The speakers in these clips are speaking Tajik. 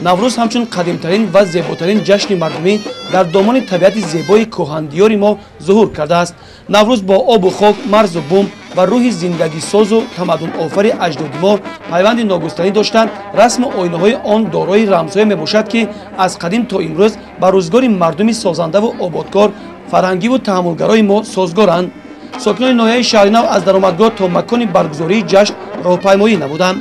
наврӯз ҳамчун қадимтарин ва зеботарин ҷашни мардумӣ дар домони табиати зебои кӯҳандиёри мо зуҳур кардааст. наврӯз бо обу хок, марзу бум ва рӯҳи зиндагисозу тамаддунофари аҷдоди мо пайванди ногустанӣ доштанд. расму оинаҳои он дорои рамзҳое мебошад, ки аз қадим то имрӯз ба рӯзгори мардуми созандаву ободкор, фарҳангиву таҳаммулгарои мо созгоранд. сокинони ноҳияи шаҳри нав аз даромадгоҳ то макони баргузории ҷашн роҳпаймоӣ намуданд.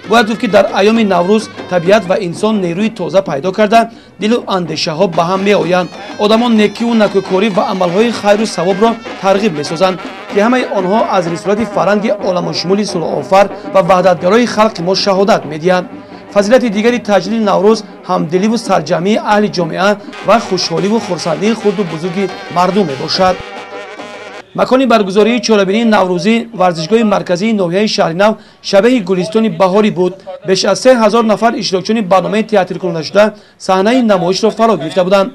бояд гуфт, ки дар айёми наврӯз табиат ва инсон нерӯи тоза пайдо карда, дилу андешаҳо ба ҳам меоянд. одамон некиву накӯкорӣ ва амалҳои хайру савобро тарғиб месозанд, ки ҳамаи онҳо аз рисолати фарҳанги оламушумули сулҳофар ва ваҳдатгарои халқи мо шаҳодат медиҳанд. фазилати дигари таҷлили наврӯз ҳамдиливу сарҷамии аҳли ҷомеа ва хушҳоливу хурсандии хурду бузурги мардум мебошад. макони баргузории чорабинии наврӯзӣ варзишгоҳи марказии ноҳияи шаҳри нав шабеҳи гулистони баҳорӣ буд. беш аз 3000 нафар иштирокчиёни барномаи театркунандашуда саҳнаи намоишро фаро гирифта буданд.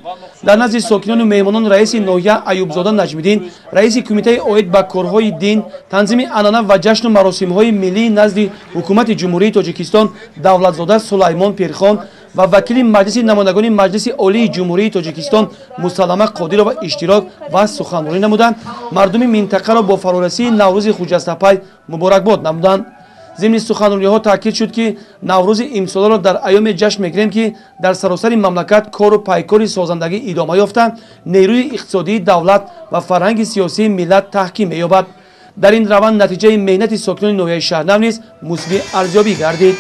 дар назди сокинону меҳмонон раиси ноҳия Аюбзода Наҷмиддин, раиси кумитаи оид ба корҳои дин, танзими анъана ва ҷашну маросимҳои миллии назди ҳукумати ҷумҳурии Тоҷикистон Давлатзода Сулаймон Пирхон ва вакили маҷлиси намояндагони маҷлиси олии ҷумҳурии Тоҷикистон Мусаллама Қодирова иштирок ва суханронӣ намуданд. мардуми минтақаро бо фарорасии наврӯзи хуҷастапай муборакбод намуданд. зимни суханрониҳо таъкид шуд, ки наврӯзи имсоларо дар айёме ҷашн мегирем, ки дар саросари мамлакат кору пайкори созандагӣ идома ёфта, нерӯи иқтисодии давлат ва фарҳанги сиёсии миллат таҳким меёбад. дар ин раванд натиҷаи меҳнати сокинони ноҳияи шаҳрнав низ мусби арзёбӣ гардид.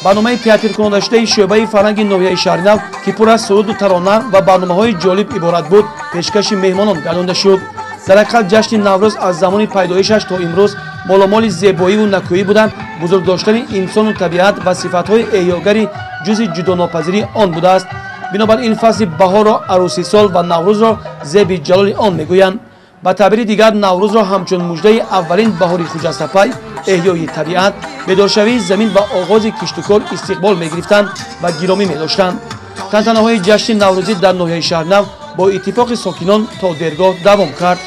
барномаи театркунандашудаи шӯъбаи фарҳанги ноҳияи шаҳри нав, ки пур аз суруду тарона ва барномаҳои ҷолиб иборат буд, пешкаши меҳмонон гардонда шуд. дар ҳақиқат ҷашни наврӯз аз замони пайдоишаш то имрӯз моломоли зебоиву накӯӣ буданд. бузург доштани инсону табиат ва сифатҳои эҳёгари ҷузъи ҷудонопазири он будааст. бинобар ин фасли баҳорро арӯсисол ва наврӯзро зеби ҷалоли он мегӯянд. ба табири дигар наврӯзро ҳамчун муждаи аввалин баҳори хуҷастапай, эҳёи табиат, бедоршавии замин ва оғози киштукор истиқбол мегирифтанд ва гиромӣ медоштанд. тантанаҳои ҷашни наврӯзӣ дар ноҳияи шаҳрнав бо иттифоқи сокинон то дергоҳ давом кард.